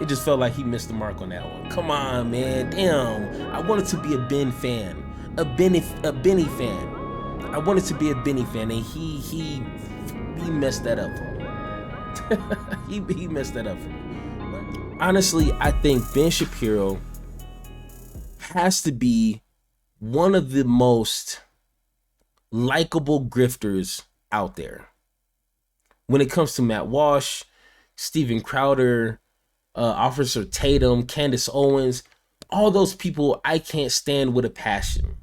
It just felt like he missed the mark on that one. Come on, man. Damn. I wanted to be a Ben fan. A Benny fan. I wanted to be a Benny fan, and he messed that up for me. he messed that up for me. Honestly, I think Ben Shapiro has to be one of the most likable grifters out there. When it comes to Matt Walsh, Steven Crowder, Officer Tatum, Candace Owens, all those people I can't stand with a passion.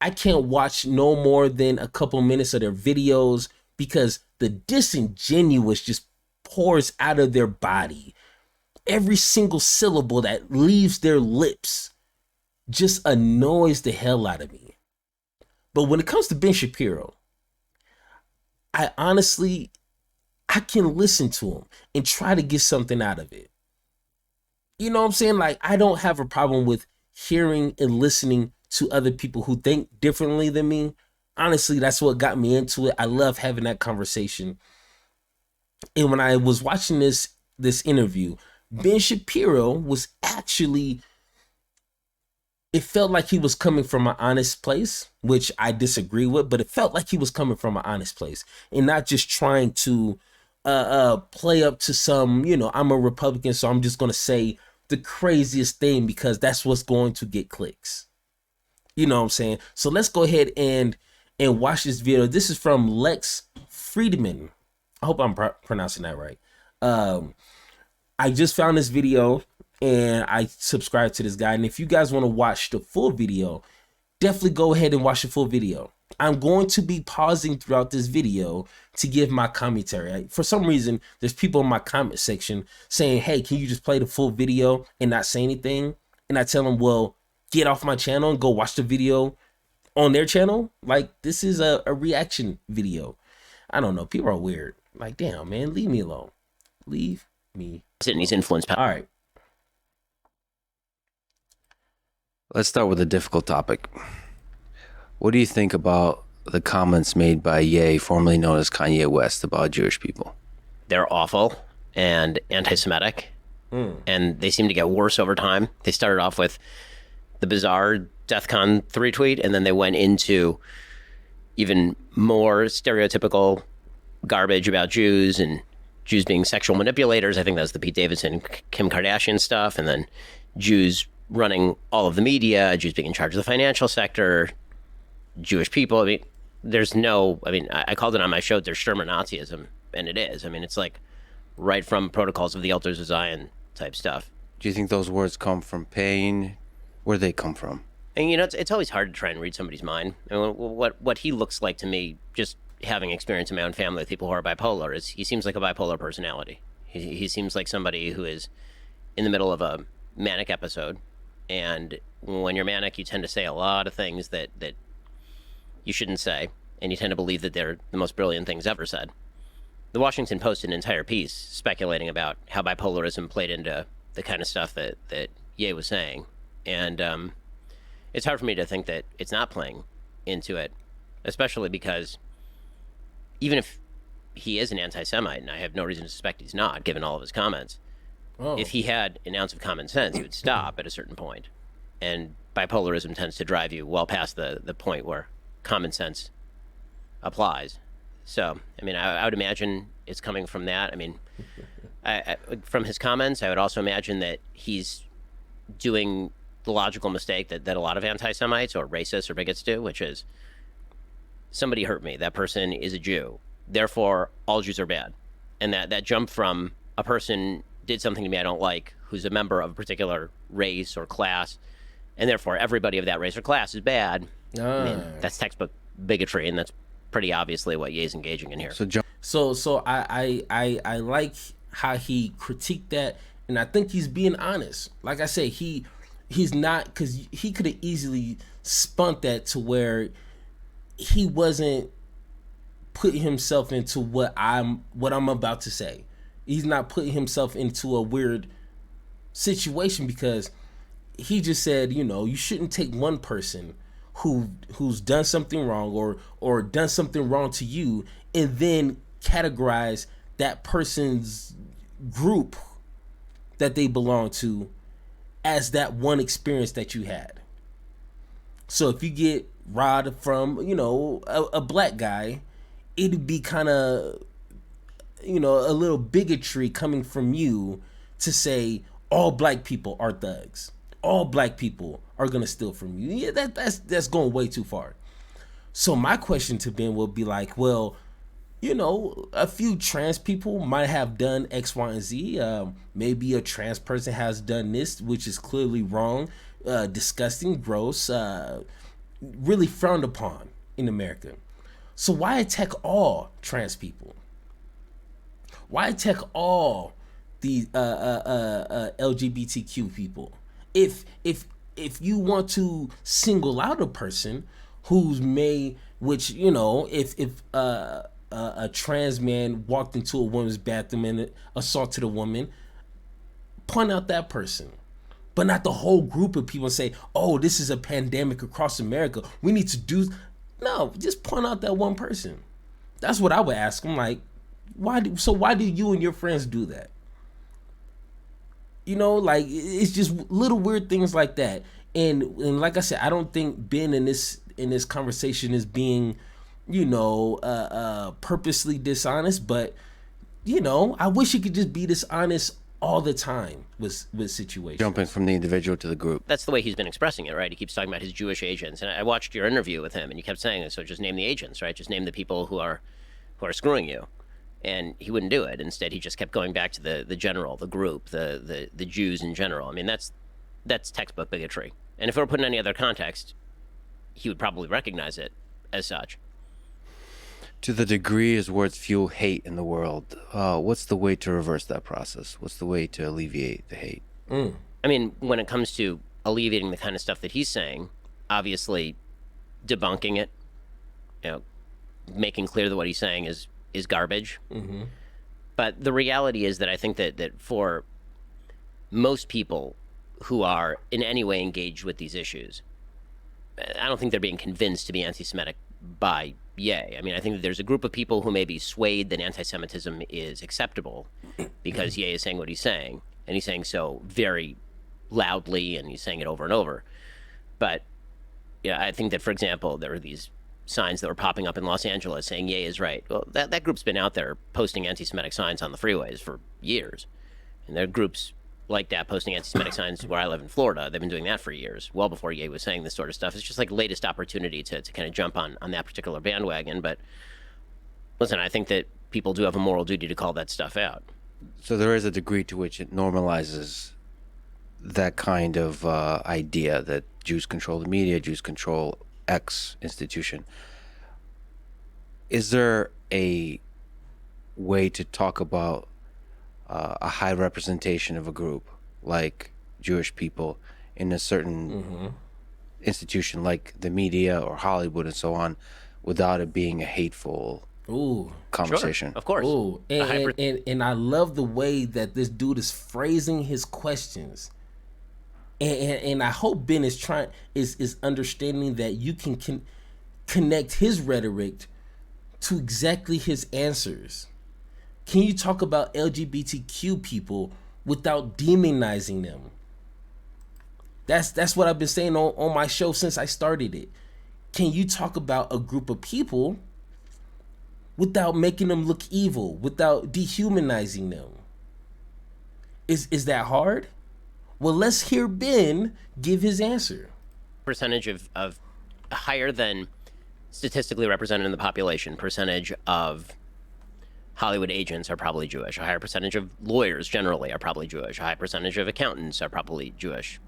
I can't watch no more than a couple minutes of their videos because the disingenuous just pours out of their body. Every single syllable that leaves their lips just annoys the hell out of me. But when it comes to Ben Shapiro, I can listen to him and try to get something out of it. You know what I'm saying? Like, I don't have a problem with hearing and listening to other people who think differently than me. Honestly, that's what got me into it. I love having that conversation. And when I was watching this interview, Ben Shapiro was actually, it felt like he was coming from an honest place, which I disagree with, but it felt like he was coming from an honest place and not just trying to play up to some, I'm a Republican, so I'm just going to say the craziest thing because that's what's going to get clicks. You know what I'm saying? So let's go ahead and watch this video. This is from Lex Friedman. I hope I'm pronouncing that right. I just found this video and I subscribed to this guy. And if you guys want to watch the full video, definitely go ahead and watch the full video. I'm going to be pausing throughout this video to give my commentary. For some reason, there's people in my comment section saying, hey, can you just play the full video and not say anything? And I tell them, well, get off my channel and go watch the video on their channel. Like, this is a reaction video. I don't know. People are weird. Like, damn, man, leave me alone. Leave me. Sydney's influence. All right. Let's start with a difficult topic. What do you think about the comments made by Ye, formerly known as Kanye West, about Jewish people? They're awful and anti-Semitic, and they seem to get worse over time. They started off with the bizarre DEFCON 3 tweet, and then they went into even more stereotypical garbage about Jews and Jews being sexual manipulators. I think that was the Pete Davidson, Kim Kardashian stuff, and then Jews running all of the media, Jews being in charge of the financial sector, Jewish people. I mean, I called it on my show, there's Sherman Nazism, and it is. I mean, it's like right from Protocols of the Elders of Zion type stuff. Do you think those words come from pain? Where do they come from? And, it's always hard to try and read somebody's mind. I mean, what he looks like to me, just having experience in my own family with people who are bipolar, is he seems like a bipolar personality. He seems like somebody who is in the middle of a manic episode. And when you're manic, you tend to say a lot of things that you shouldn't say, and you tend to believe that they're the most brilliant things ever said. The Washington Post did an entire piece speculating about how bipolarism played into the kind of stuff that Ye was saying. And it's hard for me to think that it's not playing into it, especially because even if he is an anti-Semite, and I have no reason to suspect he's not, given all of his comments, if he had an ounce of common sense, he would stop at a certain point. And bipolarism tends to drive you well past the point where common sense applies. So, I mean, I would imagine it's coming from that. I mean, from his comments, I would also imagine that he's doing the logical mistake that a lot of anti-Semites or racists or bigots do, which is, somebody hurt me. That person is a Jew. Therefore, all Jews are bad. And that jump from a person did something to me I don't like, who's a member of a particular race or class, and therefore everybody of that race or class is bad. I mean, that's textbook bigotry, and that's pretty obviously what Ye's engaging in here. So I like how he critiqued that, and I think he's being honest. Like I say, he's not, because he could have easily spun that to where he wasn't putting himself into what I'm about to say. He's not putting himself into a weird situation, because he just said, you shouldn't take one person who's done something wrong or done something wrong to you and then categorize that person's group that they belong to as that one experience that you had. So if you get robbed from, a black guy, it'd be kind of, a little bigotry coming from you to say all black people are thugs. All black people are gonna steal from you. Yeah, that's going way too far. So my question to Ben will be like, well, a few trans people might have done X, Y, and Z. Maybe a trans person has done this, which is clearly wrong, disgusting, gross, really frowned upon in America. So why attack all trans people? Why attack all the LGBTQ people? If you want to single out a person who's if a trans man walked into a woman's bathroom and assaulted a woman, point out that person, but not the whole group of people and say, oh, this is a pandemic across America, we need to do. No, just point out that one person. That's what I would ask him. Like, why do you and your friends do that? It's just little weird things like that. And like I said, I don't think Ben in this conversation is being, purposely dishonest, but I wish he could just be dishonest all the time with situations. Jumping from the individual to the group. That's the way he's been expressing it, right? He keeps talking about his Jewish agents, and I watched your interview with him, and you kept saying, so just name the agents, right? Just name the people who are screwing you. And he wouldn't do it. Instead, he just kept going back to the general, the group, the Jews in general. I mean, that's textbook bigotry. And if it were put in any other context, he would probably recognize it as such. To the degree his words fuel hate in the world, what's the way to reverse that process? What's the way to alleviate the hate? I mean, when it comes to alleviating the kind of stuff that he's saying, obviously debunking it, making clear that what he's saying is garbage. Mm-hmm. But the reality is that I think that for most people who are in any way engaged with these issues, I don't think they're being convinced to be anti-Semitic by Ye. I mean, I think that there's a group of people who may be swayed that anti-Semitism is acceptable because Ye is saying what he's saying, and he's saying so very loudly, and he's saying it over and over. But I think that, for example, there are these signs that were popping up in Los Angeles saying Ye is right. Well, that group's been out there posting anti-Semitic signs on the freeways for years. And there are groups like that posting anti-Semitic signs where I live in Florida. They've been doing that for years, well before Ye was saying this sort of stuff. It's just like latest opportunity to kind of jump on that particular bandwagon. But listen, I think that people do have a moral duty to call that stuff out. So there is a degree to which it normalizes that kind of idea that Jews control the media, Jews control X institution. Is there a way to talk about a high representation of a group like Jewish people in a certain institution like the media or Hollywood and so on without it being a hateful conversation? Sure, of course. Ooh. And I love the way that this dude is phrasing his questions. And I hope Ben is understanding that you can connect his rhetoric to exactly his answers. Can you talk about LGBTQ people without demonizing them? That's what I've been saying on my show since I started it. Can you talk about a group of people without making them look evil, without dehumanizing them? Is that hard? Well, let's hear Ben give his answer. Percentage of higher than statistically represented in the population, percentage of Hollywood agents are probably Jewish. A higher percentage of lawyers generally are probably Jewish. A high percentage of accountants are probably Jewish.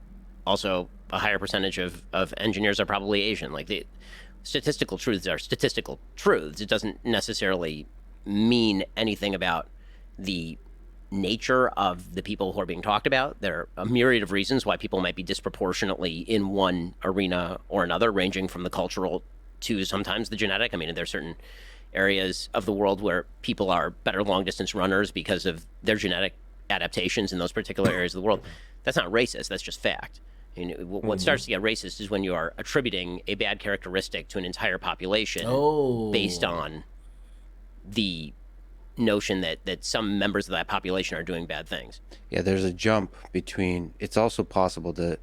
Also, a higher percentage of engineers are probably Asian. Like, the statistical truths are statistical truths. It doesn't necessarily mean anything about the nature of the people who are being talked about. There are a myriad of reasons why people might be disproportionately in one arena or another, ranging from the cultural to sometimes the genetic. I mean, there are certain areas of the world where people are better long-distance runners because of their genetic adaptations in those particular areas of the world. That's not racist. That's just fact. I mean, what starts to get racist is when you are attributing a bad characteristic to an entire population based on the notion that some members of that population are doing bad things. Yeah, there's a jump between. It's also possible that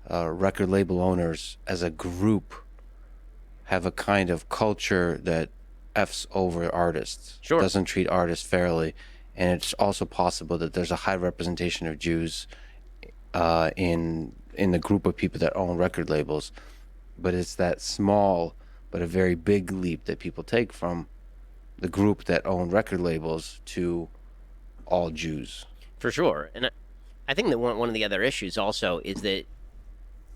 record label owners as a group have a kind of culture that F's over artists, Sure. doesn't treat artists fairly. And it's also possible that there's a high representation of Jews in the group of people that own record labels. But it's that small but a very big leap that people take from the group that own record labels to all Jews. For sure. And I think that one of the other issues also is that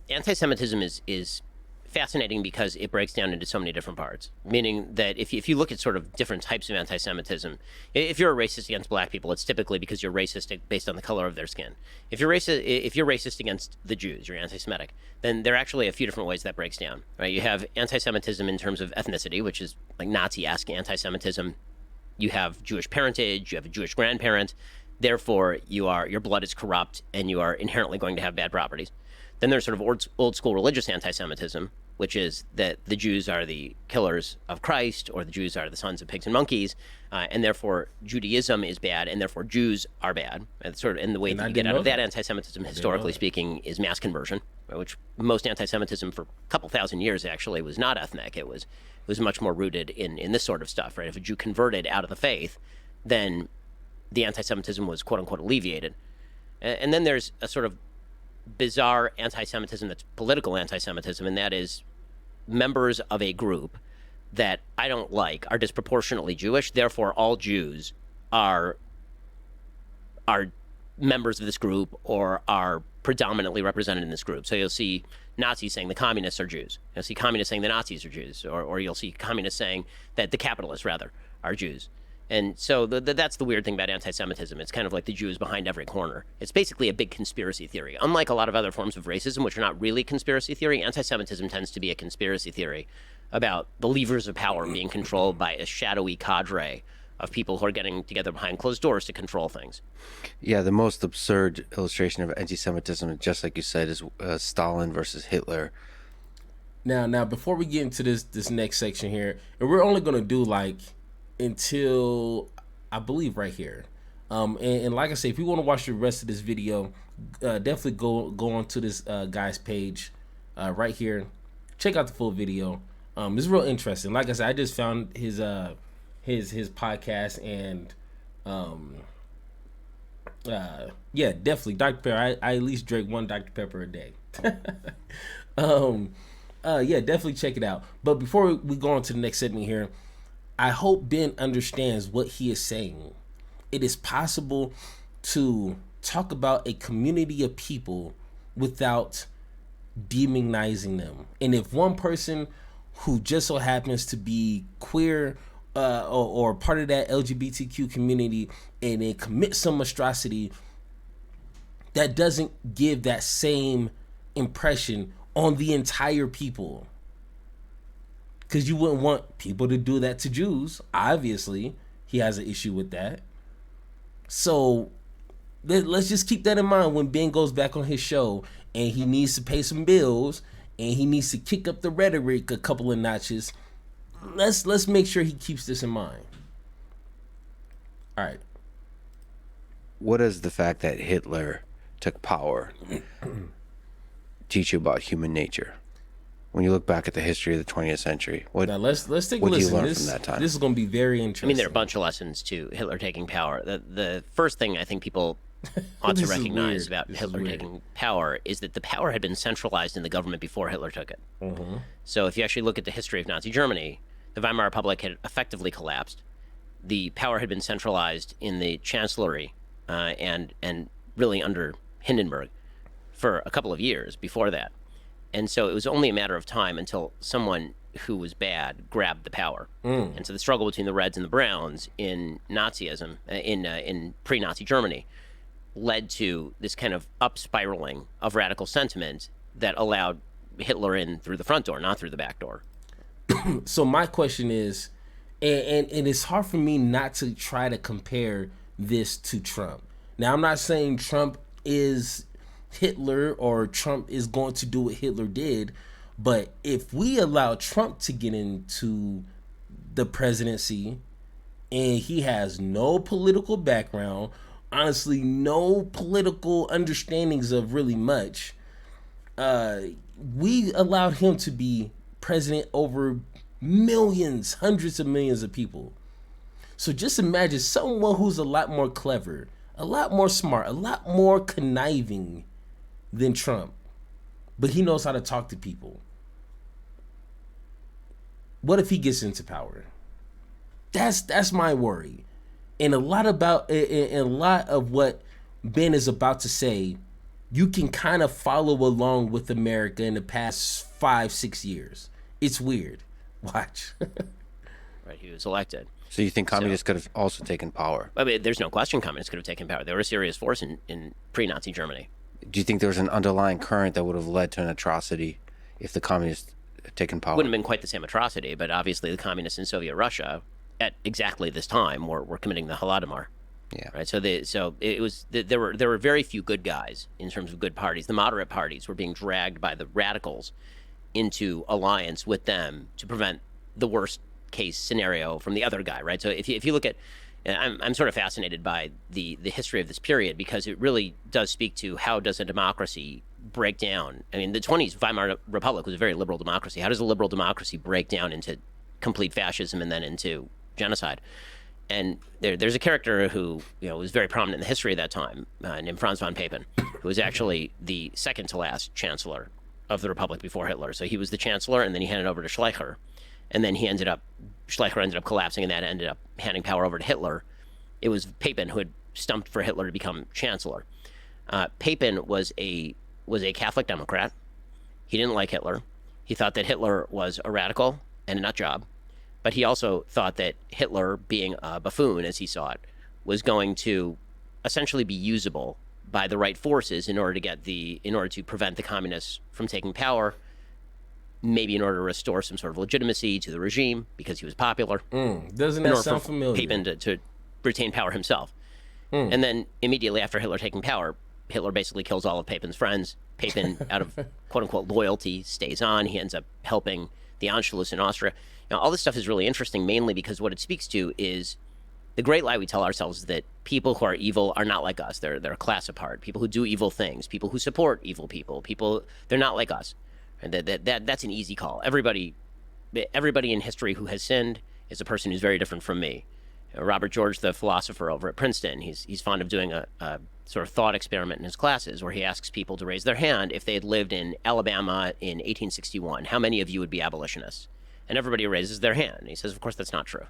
anti-Semitism is fascinating because it breaks down into so many different parts. Meaning that if you look at sort of different types of anti-Semitism, if you're a racist against black people, it's typically because you're racist based on the color of their skin. If you're racist against the Jews, you're anti-Semitic, then there are actually a few different ways that breaks down. Right? You have anti-Semitism in terms of ethnicity, which is like Nazi-esque anti-Semitism. You have Jewish parentage, you have a Jewish grandparent, therefore your blood is corrupt and you are inherently going to have bad properties. Then there's sort of old school religious anti-Semitism, which is that the Jews are the killers of Christ, or the Jews are the sons of pigs and monkeys, and therefore Judaism is bad, and therefore Jews are bad. And the way that you get out of that anti-Semitism, historically speaking, is mass conversion, which most anti-Semitism for a couple thousand years actually was not ethnic. It was much more rooted in this sort of stuff, right? If a Jew converted out of the faith, then the anti-Semitism was quote unquote alleviated. And then there's a sort of bizarre anti-Semitism that's political anti-Semitism, and that is members of a group that I don't like are disproportionately Jewish, therefore all Jews are members of this group or are predominantly represented in this group. So you'll see Nazis saying the communists are Jews. You'll see communists saying the Nazis are Jews, or you'll see communists saying that the capitalists, rather, are Jews. And so that's the weird thing about anti-Semitism. It's kind of like the Jews behind every corner. It's basically a big conspiracy theory. Unlike a lot of other forms of racism, which are not really conspiracy theory, anti-Semitism tends to be a conspiracy theory about the levers of power being controlled by a shadowy cadre of people who are getting together behind closed doors to control things. Yeah, the most absurd illustration of anti-Semitism, just like you said, is Stalin versus Hitler. Now, before we get into this next section here, and we're only going to do like until I believe right here, and like I say, if you want to watch the rest of this video, definitely go onto this guy's page right here. Check out the full video. It's real interesting. Like I said, I just found his podcast, and yeah, definitely Dr. Pepper. I at least drink one Dr. Pepper a day. Yeah, definitely check it out. But before we go on to the next segment here, I hope Ben understands what he is saying. It is possible to talk about a community of people without demonizing them. And if one person who just so happens to be queer or part of that LGBTQ community and they commit some monstrosity, that doesn't give that same impression on the entire people. Because you wouldn't want people to do that to Jews. Obviously, he has an issue with that. So let's just keep that in mind when Ben goes back on his show and he needs to pay some bills and he needs to kick up the rhetoric a couple of notches. Let's make sure he keeps this in mind. All right. What does the fact that Hitler took power teach you about human nature? When you look back at the history of the 20th century, now let's take a what do you listen. learn from that time? This is going to be very interesting. I mean, there are a bunch of lessons to Hitler taking power. The first thing I think people ought to recognize about Hitler taking power is that the power had been centralized in the government before Hitler took it. Mm-hmm. So if you actually look at the history of Nazi Germany, the Weimar Republic had effectively collapsed. The power had been centralized in the chancellery and really under Hindenburg for a couple of years before that. And so it was only a matter of time until someone who was bad grabbed the power. And so the struggle between the Reds and the Browns in Nazism, in pre-Nazi Germany, led to this kind of up-spiraling of radical sentiment that allowed Hitler in through the front door, not through the back door. So my question is, and it's hard for me not to try to compare this to Trump. Now, I'm not saying Trump is Hitler or Trump is going to do what Hitler did, but if we allow Trump to get into the presidency, and he has no political background, honestly, no political understandings of really much. We allowed him to be president over millions, hundreds of millions of people. So just imagine someone who's a lot more clever, a lot more smart, a lot more conniving than Trump, but he knows how to talk to people. What if he gets into power? That's my worry. And a lot of what Ben is about to say, you can kind of follow along with America in the past 5-6 years. It's weird. Watch. Right, he was elected. So you think communists could have also taken power? I mean, there's no question communists could have taken power. They were a serious force in pre-Nazi Germany. Do you think there was an underlying current that would have led to an atrocity if the communists had taken power? Wouldn't have been quite the same atrocity, but obviously the communists in Soviet Russia at exactly this time were committing the Holodomor. Yeah. Right. So there were very few good guys in terms of good parties. The moderate parties were being dragged by the radicals into alliance with them to prevent the worst case scenario from the other guy. Right. So if you look at, I'm sort of fascinated by the history of this period because it really does speak to how does a democracy break down. I mean, the 20s Weimar Republic was a very liberal democracy. How does a liberal democracy break down into complete fascism and then into genocide? And there's a character who was very prominent in the history of that time, named Franz von Papen, who was actually the second to last chancellor of the Republic before Hitler. So he was the chancellor, and then he handed over to Schleicher, and then Schleicher ended up collapsing, and that ended up handing power over to Hitler. It was Papen who had stumped for Hitler to become chancellor. Papen was a Catholic Democrat. He didn't like Hitler. He thought that Hitler was a radical and a nut job. But he also thought that Hitler, being a buffoon as he saw it, was going to essentially be usable by the right forces in order to prevent the communists from taking power, maybe in order to restore some sort of legitimacy to the regime because he was popular. Doesn't that sound familiar? Papen to retain power himself. And then immediately after Hitler taking power, Hitler basically kills all of Papen's friends. Papen, out of quote-unquote loyalty, stays on. He ends up helping the Anschluss in Austria. Now, all this stuff is really interesting, mainly because what it speaks to is the great lie we tell ourselves is that people who are evil are not like us. They're a class apart. People who do evil things, people who support evil people, they're not like us. And that's an easy call. Everybody in history who has sinned is a person who's very different from me. Robert George, the philosopher over at Princeton, he's fond of doing a sort of thought experiment in his classes where he asks people to raise their hand if they had lived in Alabama in 1861. How many of you would be abolitionists? And everybody raises their hand. And he says, of course, that's not true.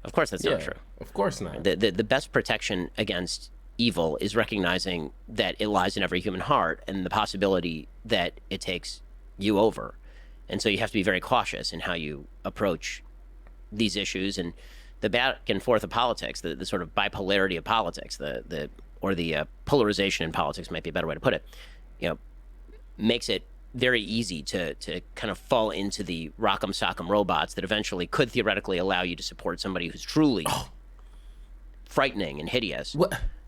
Of course, that's not true. Of course not. The best protection against evil is recognizing that it lies in every human heart and the possibility that it takes you over. And so you have to be very cautious in how you approach these issues. And the back and forth of politics, the sort of bipolarity of politics, the polarization in politics might be a better way to put it, makes it very easy to kind of fall into the rock'em sock'em robots that eventually could theoretically allow you to support somebody who's truly frightening and hideous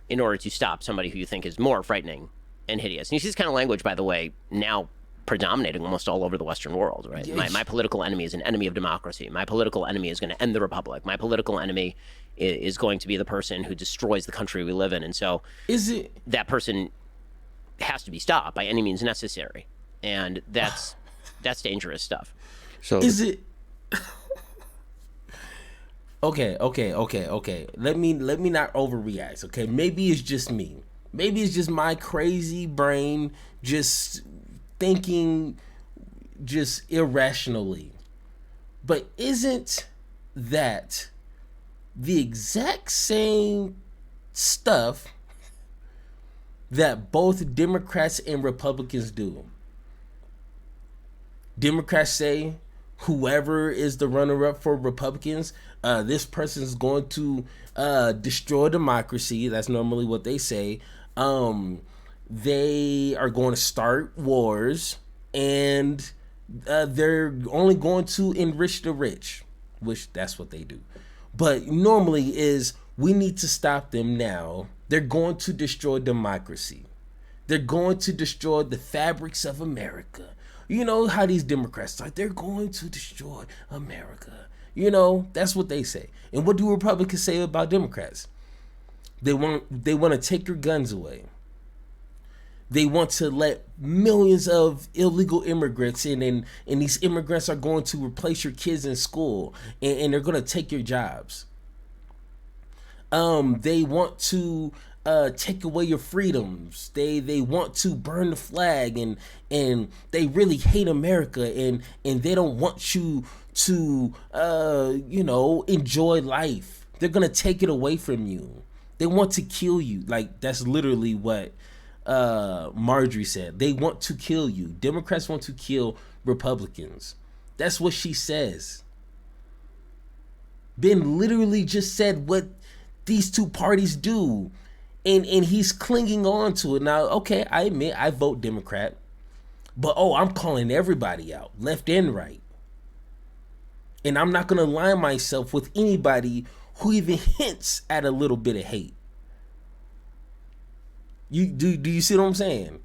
in order to stop somebody who you think is more frightening and hideous. And you see this kind of language, by the way, now predominating almost all over the Western world, right? Yes. My political enemy is an enemy of democracy. My political enemy is going to end the republic. My political enemy is going to be the person who destroys the country we live in. And so that person has to be stopped by any means necessary. And that's dangerous stuff. So is it okay. Let me not overreact. Okay, maybe it's just me. Maybe it's just my crazy brain just thinking just irrationally. But isn't that the exact same stuff that both Democrats and Republicans do? Democrats say whoever is the runner-up for Republicans, this person is going to destroy democracy. That's normally what they say. They are going to start wars, and they're only going to enrich the rich, which that's what they do. But normally is we need to stop them now. They're going to destroy democracy. They're going to destroy the fabrics of America. You know how these Democrats are. They're going to destroy America. You know, that's what they say. And what do Republicans say about Democrats? They want to take your guns away. They want to let millions of illegal immigrants in, and these immigrants are going to replace your kids in school, and they're going to take your jobs. They want to take away your freedoms. They want to burn the flag, and they really hate America, and they don't want you to enjoy life. They're going to take it away from you. They want to kill you. Like, that's literally what Marjorie said. They want to kill you. Democrats want to kill Republicans. That's what she says. Ben literally just said what these two parties do, and he's clinging on to it. Now, okay, I admit I vote Democrat, but I'm calling everybody out, left and right. And I'm not going to align myself with anybody who even hints at a little bit of hate. Do you see what I'm saying?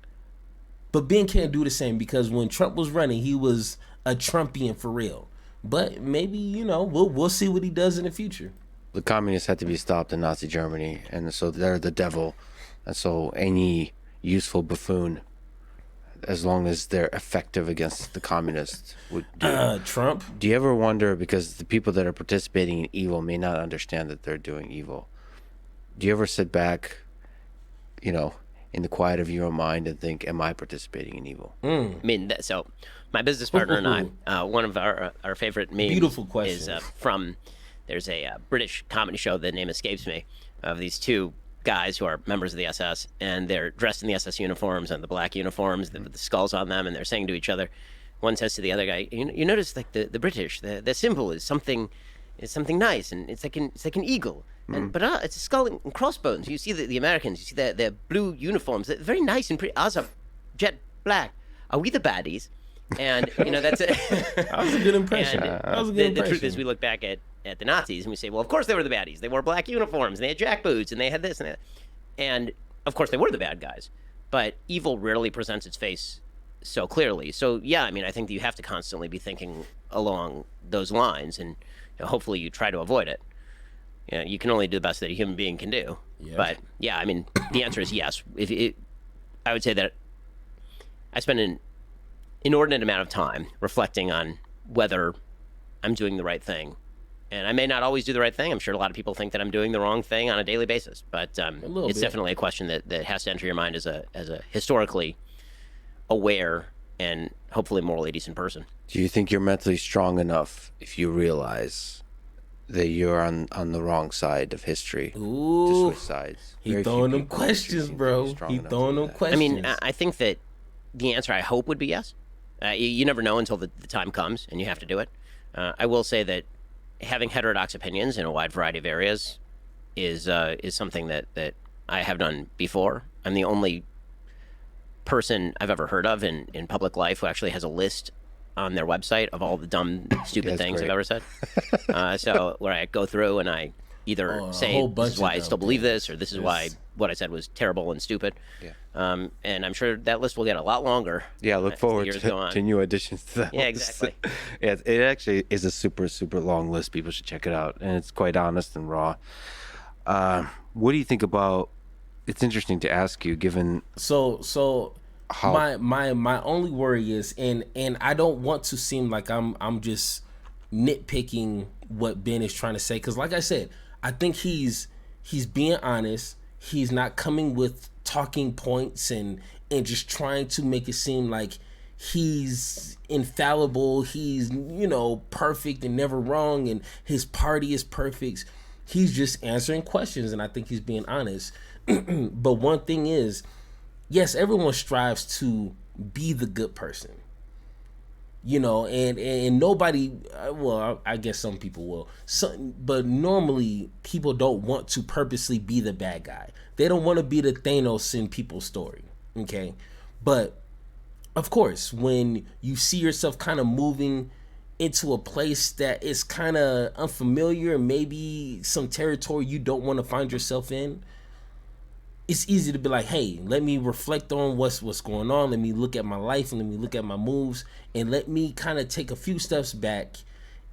But Ben can't do the same, because when Trump was running, he was a Trumpian for real. But maybe, we'll see what he does in the future. The communists had to be stopped in Nazi Germany, and so they're the devil. And so any useful buffoon, as long as they're effective against the communists, would do. Trump? Do you ever wonder, because the people that are participating in evil may not understand that they're doing evil, do you ever sit back, in the quiet of your own mind and think, am I participating in evil? I mean, so my business partner and I, one of our favorite memes Beautiful question. is there's a British comedy show, the name escapes me, of these two guys who are members of the SS, and they're dressed in the SS uniforms and the black uniforms with the skulls on them, and they're saying to each other, one says to the other guy, you notice, like, the British, the symbol is something nice, and it's like an eagle. But it's a skull and crossbones. You see the Americans, you see their blue uniforms. They're very nice and pretty. Ours are jet black. Are we the baddies? And, that's it. That was a good impression. The truth is, we look back at the Nazis and we say, well, of course they were the baddies. They wore black uniforms, and they had jackboots, and they had this and that. And, of course, they were the bad guys. But evil rarely presents its face so clearly. So, yeah, I mean, I think that you have to constantly be thinking along those lines, and hopefully you try to avoid it. You can only do the best that a human being can do. Yeah. But, yeah, I mean, the answer is yes. I would say that I spend an inordinate amount of time reflecting on whether I'm doing the right thing. And I may not always do the right thing. I'm sure a lot of people think that I'm doing the wrong thing on a daily basis. But it's definitely a question that has to enter your mind as a historically aware and hopefully morally decent person. Do you think you're mentally strong enough if you realize that you're on the wrong side of history? Ooh, to switch sides. He throwing them questions, bro. He throwing them questions. I mean, I think that the answer, I hope, would be yes. You never know until the time comes, and you have to do it. I will say that having heterodox opinions in a wide variety of areas is something that I have done before. I'm the only person I've ever heard of in public life who actually has a list on their website of all the dumb, stupid things I've ever said. So where I go through and I either say, this is why I still believe this, or this is why what I said was terrible and stupid. Yeah. And I'm sure that list will get a lot longer. Yeah, look forward to new additions to that. Yeah, exactly. Yeah, it actually is a super, super long list. People should check it out. And it's quite honest and raw. What do you think about, it's interesting to ask you, given... So my only worry is, and I don't want to seem like I'm just nitpicking what Ben is trying to say, because like I said, I think he's being honest. He's not coming with talking points and just trying to make it seem like he's infallible, he's perfect and never wrong, and his party is perfect. He's just answering questions, and I think he's being honest. But one thing is, yes, everyone strives to be the good person, and nobody, well, I guess some people will, but normally people don't want to purposely be the bad guy. They don't want to be the Thanos in people's story, okay? But, of course, when you see yourself kind of moving into a place that is kind of unfamiliar, maybe some territory you don't want to find yourself in, it's easy to be like, hey, let me reflect on what's going on. Let me look at my life, and let me look at my moves, and let me kind of take a few steps back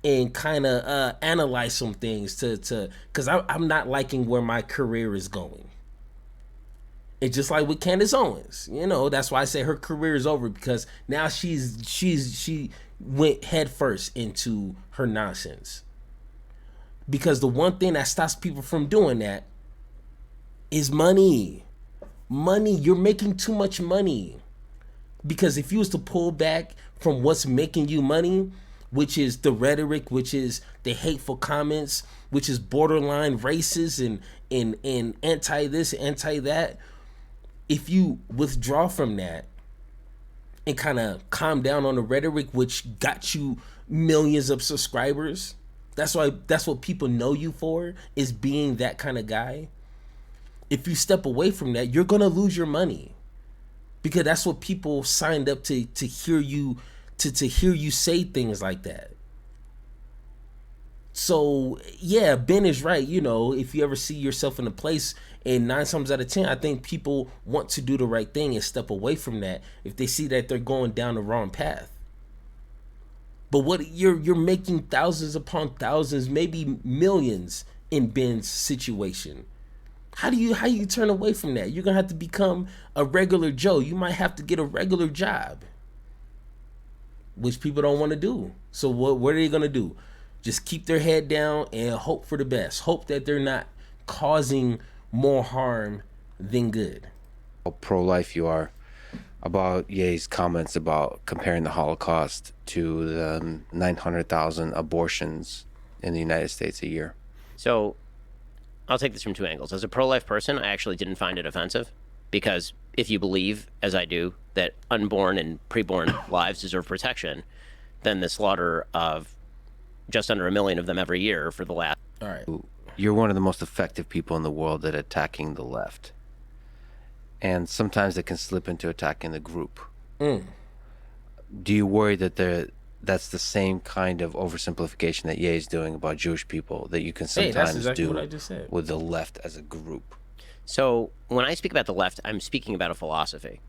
and kind of analyze some things to because I'm not liking where my career is going. It's just like with Candace Owens, that's why I say her career is over, because now she went head first into her nonsense. Because the one thing that stops people from doing that is money. Money, you're making too much money. Because if you was to pull back from what's making you money, which is the rhetoric, which is the hateful comments, which is borderline racist and anti this, anti that, if you withdraw from that and kind of calm down on the rhetoric, which got you millions of subscribers, that's what people know you for, is being that kind of guy. If you step away from that, you're gonna lose your money, because that's what people signed up to hear you to hear you say things like that. So yeah, Ben is right. If you ever see yourself in a place, and 9 times out of 10, I think people want to do the right thing and step away from that if they see that they're going down the wrong path. But what you're making thousands upon thousands, maybe millions in Ben's situation. How do you turn away from that? You're gonna have to become a regular Joe. You might have to get a regular job, which people don't want to do. So what are they gonna do? Just keep their head down and hope for the best. Hope that they're not causing more harm than good. How pro-life you are about Ye's comments about comparing the Holocaust to the 900,000 abortions in the United States a year. So I'll take this from 2 angles. As a pro-life person, I actually didn't find it offensive, because if you believe, as I do, that unborn and preborn lives deserve protection, then the slaughter of just under 1 million of them every year for the last... All right. You're one of the most effective people in the world at attacking the left. And sometimes it can slip into attacking the group. Do you worry that that's the same kind of oversimplification that Ye is doing about Jewish people that you can sometimes that's exactly do what I just said. with the left as a group? So when I speak about the left, I'm speaking about a philosophy.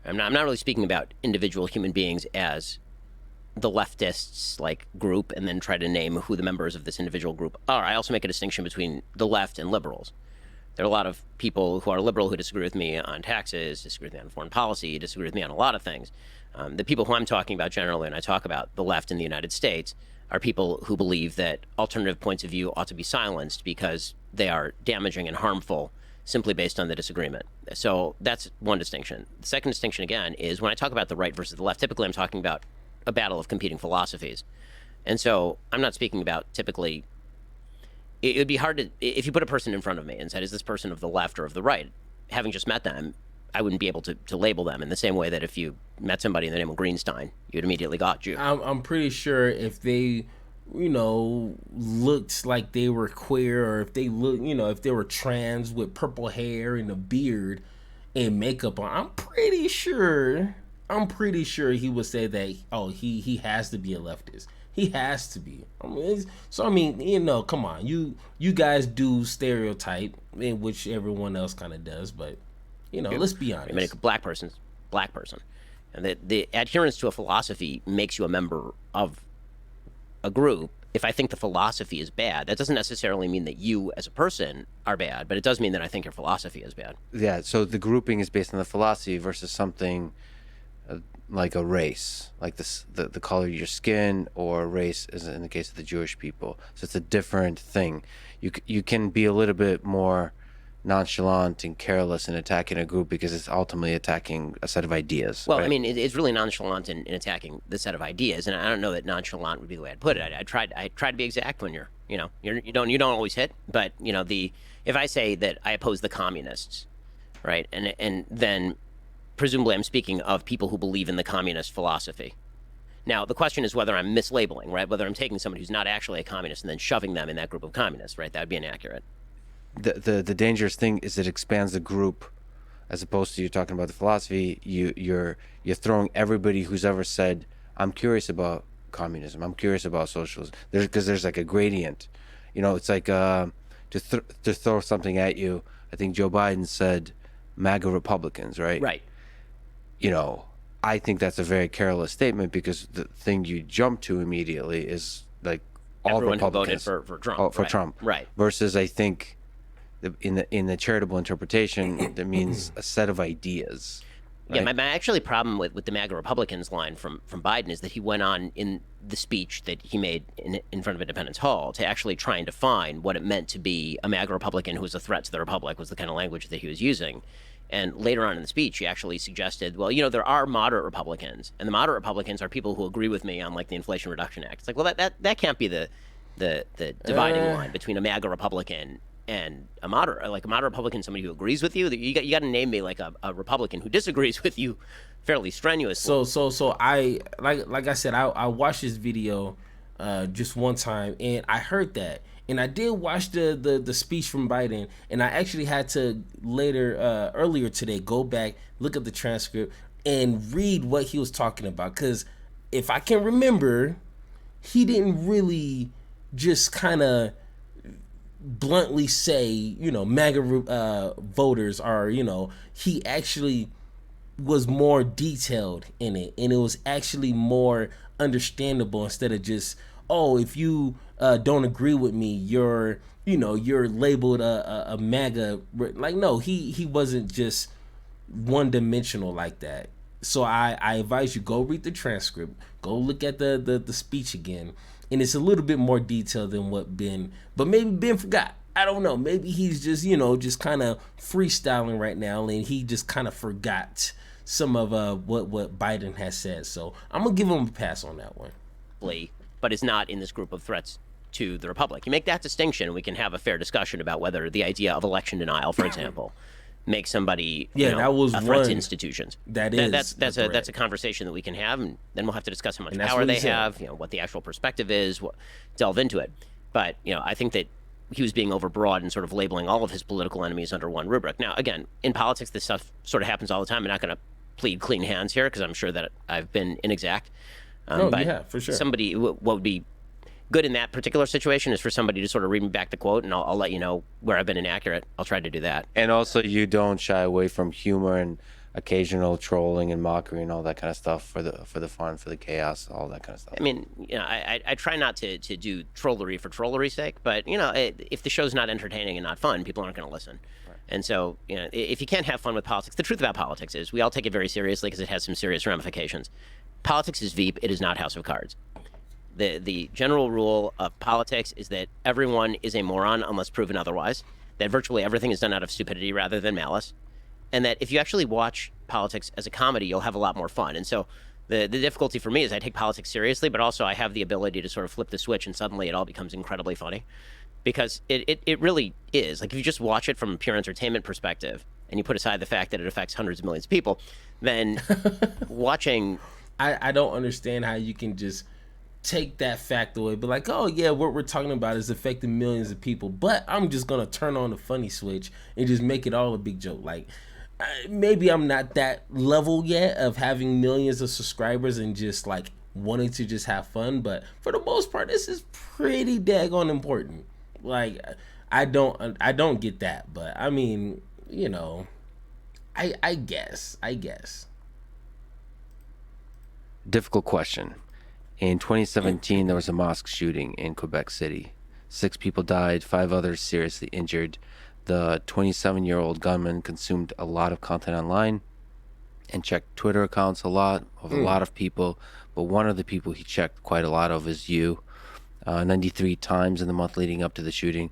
I'm not really speaking about individual human beings as the leftists like group and then try to name who the members of this individual group are. I also make a distinction between the left and liberals. There are a lot of people who are liberal who disagree with me on taxes, disagree with me on foreign policy, disagree with me on a lot of things. The people who I'm talking about generally, when I talk about the left in the United States, are people who believe that alternative points of view ought to be silenced because they are damaging and harmful simply based on the disagreement. So that's one distinction. The second distinction, again, is when I talk about the right versus the left, typically I'm talking about a battle of competing philosophies. And so I'm not speaking about typically... It would be hard to... If you put a person in front of me and said, is this person of the left or of the right? Having just met them, I wouldn't be able to label them in the same way that if you met somebody in the name of Greenstein, you'd immediately got Jew. I'm pretty sure if they, looked like they were queer, or if they look, if they were trans with purple hair and a beard and makeup on, I'm pretty sure he would say that, he has to be a leftist. He has to be. Come on. You guys do stereotype, in which everyone else kind of does, but let's be honest. I mean, a black person, and the adherence to a philosophy makes you a member of a group. If I think the philosophy is bad, that doesn't necessarily mean that you as a person are bad, but it does mean that I think your philosophy is bad. Yeah. So the grouping is based on the philosophy versus something like a race, like the color of your skin, or race, as in the case of the Jewish people. So it's a different thing. You can be a little bit more nonchalant and careless in attacking a group because it's ultimately attacking a set of ideas. Well, right? I mean, it's really nonchalant in attacking the set of ideas, and I don't know that nonchalant would be the way I'd put it. I tried to be exact when you don't always hit, but if I say that I oppose the communists, right, and then presumably I'm speaking of people who believe in the communist philosophy. Now, the question is whether I'm mislabeling, right? Whether I'm taking somebody who's not actually a communist and then shoving them in that group of communists, right? That would be inaccurate. The dangerous thing is it expands the group, as opposed to you talking about the philosophy. You're throwing everybody who's ever said, I'm curious about communism, I'm curious about socialism, because there's like a gradient. It's like to throw something at you. I think Joe Biden said MAGA Republicans, right? Right. I think that's a very careless statement, because the thing you jump to immediately is like all Everyone who Republicans voted for Trump. oh, for right. Trump. Right. Versus, I think, in the charitable interpretation, that means a set of ideas. Yeah, Right? my actually problem with the MAGA Republicans line from Biden is that he went on in the speech that he made in front of Independence Hall to actually try and define what it meant to be a MAGA Republican who was a threat to the Republic, was the kind of language that he was using. And later on in the speech, he actually suggested, well, there are moderate Republicans, and the moderate Republicans are people who agree with me on like the Inflation Reduction Act. It's like, well, that can't be the dividing line between a MAGA Republican and a moderate Republican, somebody who agrees with you. You got to name me like a Republican who disagrees with you fairly strenuously. So I like I said, I watched this video just one time, and I heard that, and I did watch the speech from Biden, and I actually had to earlier today go back, look at the transcript, and read what he was talking about, because if I can remember, he didn't really just kind of bluntly say, MAGA voters are, he actually was more detailed in it, and it was actually more understandable, instead of just, oh, if you don't agree with me, you're labeled a MAGA. Like, no, he wasn't just one dimensional like that. So I advise you, go read the transcript, go look at the speech again, and it's a little bit more detailed than what Ben, but maybe Ben forgot. I don't know. Maybe he's just, just kind of freestyling right now, and he just kind of forgot some of what Biden has said. So I'm gonna give him a pass on that one. But is not in this group of threats to the Republic. You make that distinction, and we can have a fair discussion about whether the idea of election denial, for example, makes somebody that was a threat one to institutions. That's a conversation that we can have, and then we'll have to discuss how much And that's power what he they said. have, what the actual perspective is, delve into it. But I think that he was being overbroad and sort of labeling all of his political enemies under one rubric. Now, again, in politics, this stuff sort of happens all the time. I'm not going to plead clean hands here, because I'm sure that I've been inexact. But yeah, for sure. Somebody, what would be good in that particular situation is for somebody to sort of read me back the quote, and I'll let you know where I've been inaccurate. I'll try to do that. And also, you don't shy away from humor and occasional trolling and mockery and all that kind of stuff for the fun, for the chaos, all that kind of stuff. I mean, I try not to do trollery for trollery's sake, but if the show's not entertaining and not fun, people aren't going to listen. Right. And so, if you can't have fun with politics, the truth about politics is we all take it very seriously because it has some serious ramifications. Politics is Veep. It is not House of Cards. The general rule of politics is that everyone is a moron unless proven otherwise, that virtually everything is done out of stupidity rather than malice, and that if you actually watch politics as a comedy, you'll have a lot more fun. And so the difficulty for me is I take politics seriously, but also I have the ability to sort of flip the switch and suddenly it all becomes incredibly funny, because it really is. Like, if you just watch it from a pure entertainment perspective and you put aside the fact that it affects hundreds of millions of people, then watching... I don't understand how you can just take that fact away, but like, oh yeah, what we're talking about is affecting millions of people, but I'm just gonna turn on the funny switch and just make it all a big joke. Like, maybe I'm not that level yet of having millions of subscribers and just like wanting to just have fun, but for the most part, this is pretty daggone important. Like, I don't get that, but I mean, I guess. Difficult question. In 2017, there was a mosque shooting in Quebec City. 6 people died, 5 others seriously injured. The 27-year-old gunman consumed a lot of content online and checked Twitter accounts a lot of a lot of people. But one of the people he checked quite a lot of is you, 93 times in the month leading up to the shooting.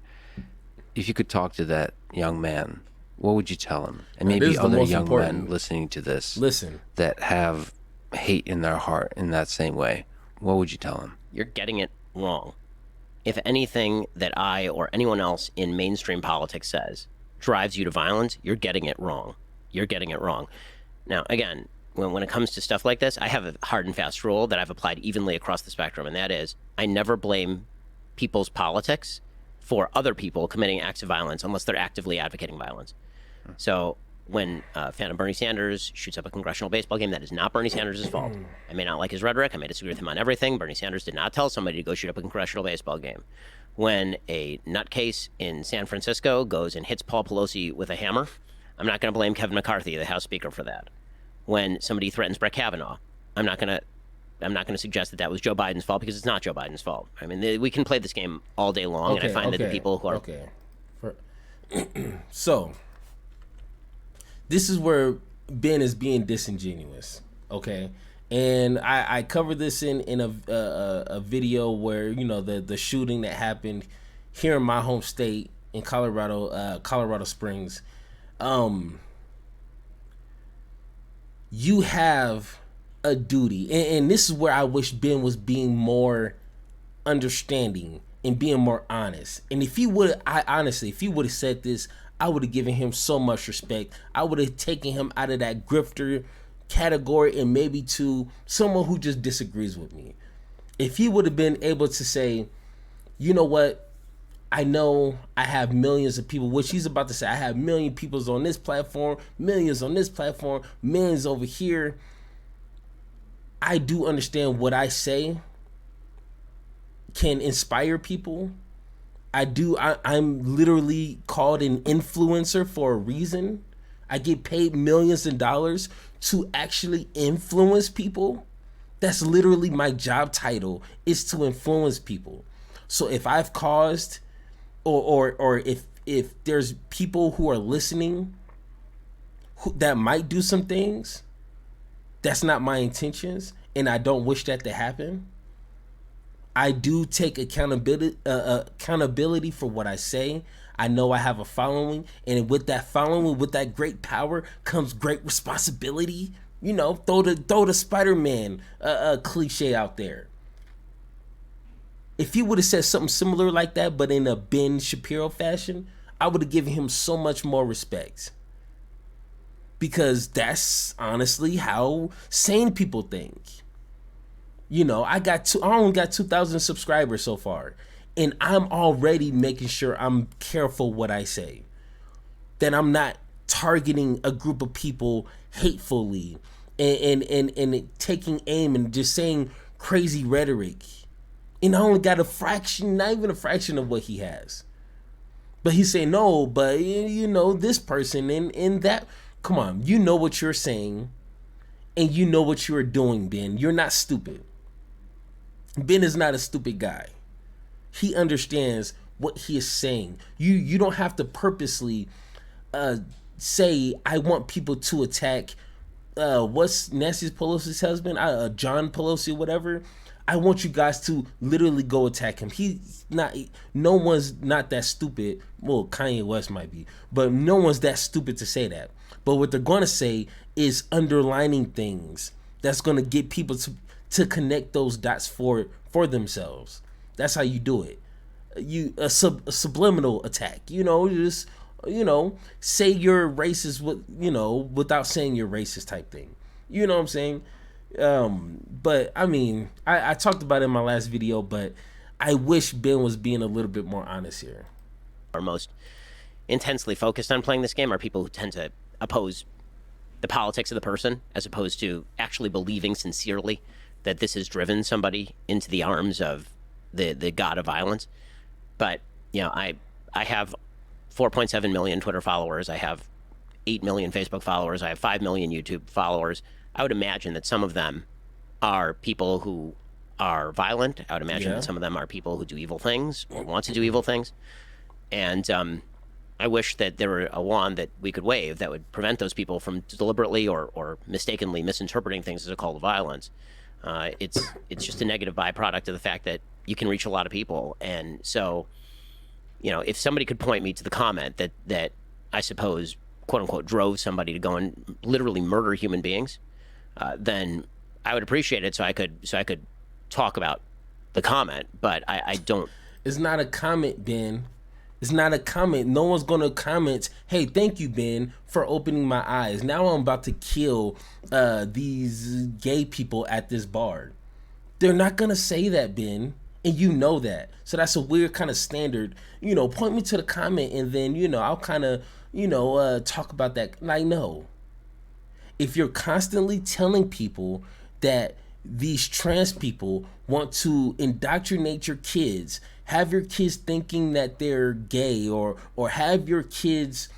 If you could talk to that young man, what would you tell him? And maybe other young men listening to this that have hate in their heart in that same way, what would you tell him? You're getting it wrong. If anything that I or anyone else in mainstream politics says drives you to violence, you're getting it wrong. You're getting it wrong. Now, again, when it comes to stuff like this, I have a hard and fast rule that I've applied evenly across the spectrum, and that is I never blame people's politics for other people committing acts of violence unless they're actively advocating violence. So when a fan of Bernie Sanders shoots up a congressional baseball game, that is not Bernie Sanders' fault. I may not like his rhetoric. I may disagree with him on everything. Bernie Sanders did not tell somebody to go shoot up a congressional baseball game. When a nutcase in San Francisco goes and hits Paul Pelosi with a hammer, I'm not going to blame Kevin McCarthy, the House Speaker, for that. When somebody threatens Brett Kavanaugh, I'm not going to I'm not going to suggest that was Joe Biden's fault, because it's not Joe Biden's fault. I mean, we can play this game all day long, and I find that the people who are so this is where Ben is being disingenuous. Okay. And I covered this in a video where, you know, the shooting that happened here in my home state in Colorado Springs. You have a duty, and this is where I wish Ben was being more understanding and being more honest. And if he would have said this, I would have given him so much respect. I would have taken him out of that grifter category and maybe to someone who just disagrees with me. If he would have been able to say, you know what, I know I have millions of people, which he's about to say, I have million people on this platform, millions on this platform, millions over here. I do understand what I say can inspire people. I'm literally called an influencer for a reason. I get paid millions of dollars to actually influence people. That's literally my job title, is to influence people. So if I've caused or if there's people who are listening that might do some things, that's not my intentions, and I don't wish that to happen. I do take accountability for what I say. I know I have a following, and with that following, with that great power, comes great responsibility. You know, throw the Spider-Man cliche out there. If he would have said something similar like that, but in a Ben Shapiro fashion, I would have given him so much more respect. Because that's honestly how sane people think. You know, I only got 2,000 subscribers so far, and I'm already making sure I'm careful what I say. That I'm not targeting a group of people hatefully and taking aim and just saying crazy rhetoric. And I only got a fraction, not even a fraction of what he has. But he's saying, no, but you know, this person and that. Come on, you know what you're saying, and you know what you're doing, Ben. You're not stupid. Ben is not a stupid guy. He understands what he is saying. You don't have to purposely say, I want people to attack what's Nancy Pelosi's husband, John Pelosi or whatever. I want you guys to literally go attack him. No one's not that stupid. Well, Kanye West might be, but no one's that stupid to say that. But what they're going to say is underlining things that's going to get people to connect those dots for themselves. That's how you do it. A subliminal attack. You know, just say you're racist without saying you're racist type thing. You know what I'm saying? But I mean, I talked about it in my last video, but I wish Ben was being a little bit more honest here. Are most intensely focused on playing this game are people who tend to oppose the politics of the person, as opposed to actually believing sincerely that this has driven somebody into the arms of the god of violence. But you know, I have 4.7 million Twitter followers. I have 8 million Facebook followers. I have 5 million YouTube followers. I would imagine that some of them are people who are violent. I would imagine that some of them are people who do evil things or want to do evil things. And I wish that there were a wand that we could wave that would prevent those people from deliberately or mistakenly misinterpreting things as a call to violence. It's just a negative byproduct of the fact that you can reach a lot of people. And so, you know, if somebody could point me to the comment that I suppose, quote unquote, drove somebody to go and literally murder human beings, then I would appreciate it so I could talk about the comment. But I don't. It's not a comment, Ben. It's not a comment. No one's going to comment, hey, thank you, Ben, for opening my eyes. Now I'm about to kill these gay people at this bar. They're not going to say that, Ben, and you know that. So that's a weird kind of standard. You know, point me to the comment, and then, you know, I'll kind of, talk about that. Like, no. If you're constantly telling people that these trans people want to indoctrinate your kids, have your kids thinking that they're gay, or have your kids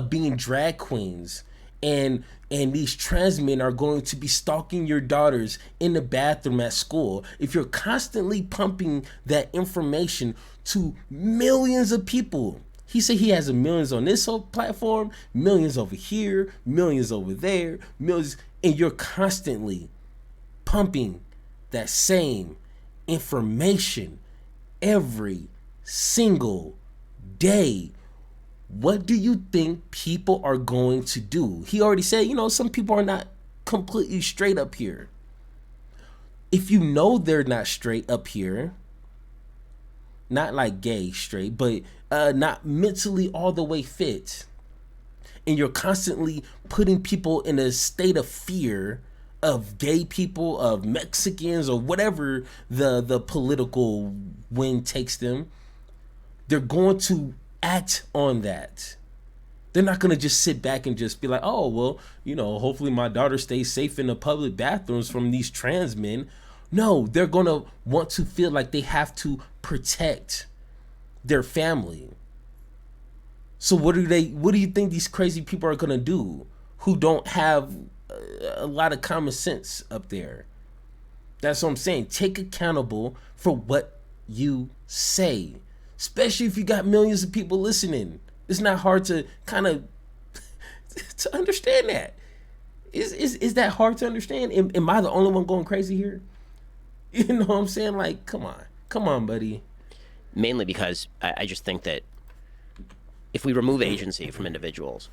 being drag queens, and these trans men are going to be stalking your daughters in the bathroom at school, if you're constantly pumping that information to millions of people. He said he has millions on this whole platform, millions over here, millions over there, millions, and you're constantly pumping that same information every single day. What do you think people are going to do? He already said, some people are not completely straight up here. If you know they're not straight up here, not like gay straight, but not mentally all the way fit, and you're constantly putting people in a state of fear of gay people, of Mexicans, or whatever the political wind takes them, they're going to act on that. They're not going to just sit back and just be like, oh, well, hopefully my daughter stays safe in the public bathrooms from these trans men. No, they're going to want to feel like they have to protect their family. So what do you think these crazy people are going to do who don't have a lot of common sense up there? That's what I'm saying. Take accountable for what you say, especially if you got millions of people listening. It's not hard to kind of to understand that. Is that hard to understand? Am I the only one going crazy here? You know what I'm saying? Like, come on, buddy. Mainly because I just think that if we remove agency from individuals,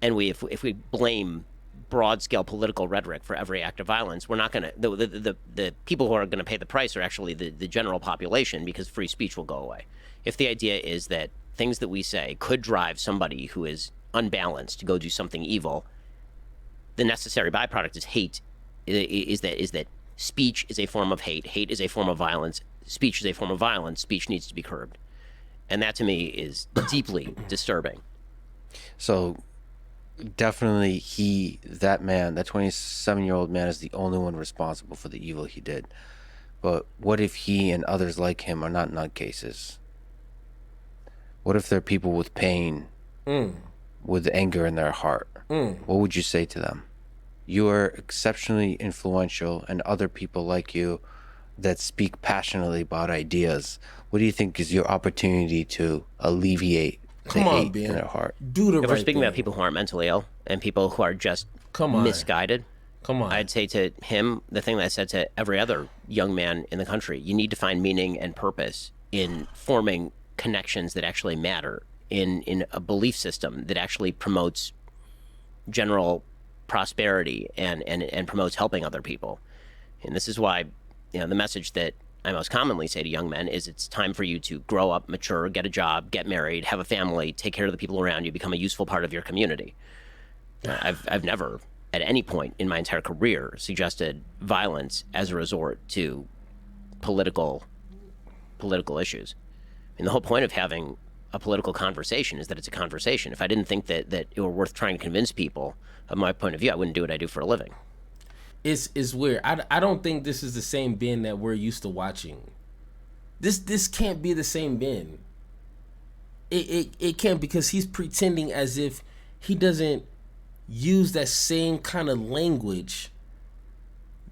and if we blame broad scale political rhetoric for every act of violence, we're not going to, the people who are going to pay the price are actually the general population, because free speech will go away. If the idea is that things that we say could drive somebody who is unbalanced to go do something evil, the necessary byproduct is hate, is that speech is a form of hate, hate is a form of violence, speech is a form of violence, speech needs to be curbed. And that to me is deeply disturbing. So definitely that 27-year-old man is the only one responsible for the evil he did. But what if he and others like him are not nutcases? What if they're people with pain, with anger in their heart? What would you say to them? You are exceptionally influential, and other people like you that speak passionately about ideas. What do you think is your opportunity to alleviate the hate in their heart? If we're speaking about people who aren't mentally ill and people who are just misguided, I'd say to him the thing that I said to every other young man in the country: you need to find meaning and purpose in forming connections that actually matter, in a belief system that actually promotes general prosperity and promotes helping other people. And this is why, the message that I most commonly say to young men is it's time for you to grow up, mature, get a job, get married, have a family, take care of the people around you, become a useful part of your community. I've never, at any point in my entire career, suggested violence as a resort to political issues. I mean, the whole point of having a political conversation is that it's a conversation. If I didn't think that it were worth trying to convince people of my point of view, I wouldn't do what I do for a living. It's weird. I don't think this is the same Ben that we're used to watching. This can't be the same Ben. It can't, because he's pretending as if he doesn't use that same kind of language.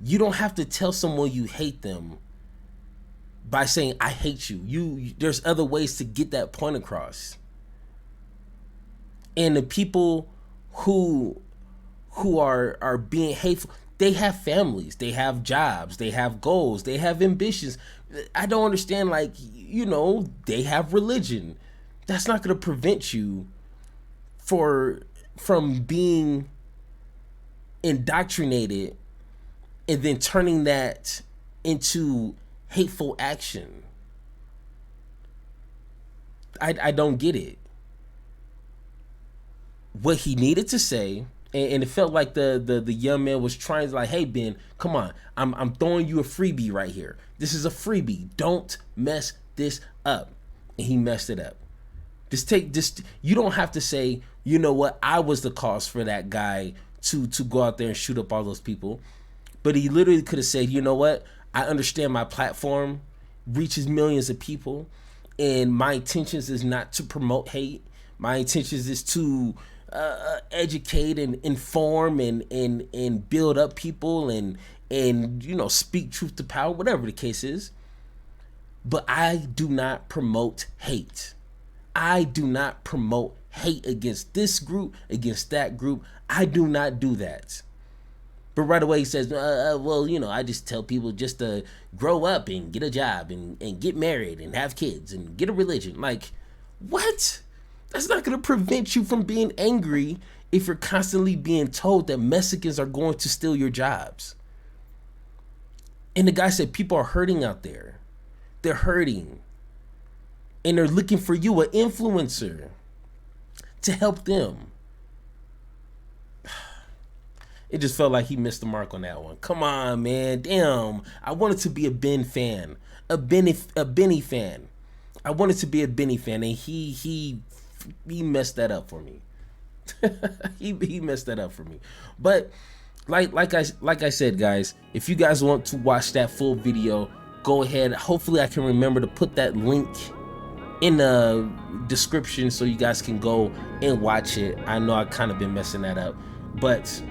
You don't have to tell someone you hate them by saying I hate you. There's other ways to get that point across. And the people who are being hateful, they have families, they have jobs, they have goals, they have ambitions. I don't understand, they have religion. That's not going to prevent you from being indoctrinated and then turning that into hateful action. I don't get it. What he needed to say, and it felt like the young man was trying to, like, hey Ben, come on, I'm throwing you a freebie right here. This is a freebie. Don't mess this up. And he messed it up. You don't have to say, you know what, I was the cause for that guy to go out there and shoot up all those people. But he literally could have said, you know what, I understand my platform reaches millions of people, and my intentions is not to promote hate. My intentions is to educate and inform and build up people and you know, speak truth to power, whatever the case is. But I do not promote hate. I do not promote hate against this group, against that group. I do not do that. But right away he says, well, you know, I just tell people just to grow up and get a job and get married and have kids and get a religion. Like, what? That's not going to prevent you from being angry if you're constantly being told that Mexicans are going to steal your jobs. And the guy said people are hurting out there. They're hurting. And they're looking for you, an influencer, to help them. It just felt like he missed the mark on that one. Come on, man. Damn. I wanted to be a Ben fan. A Benny fan. I wanted to be a Benny fan, and he messed that up for me. he messed that up for me. But like I said, guys, if you guys want to watch that full video, go ahead. Hopefully I can remember to put that link in the description so you guys can go and watch it. I know I kind of been messing that up, but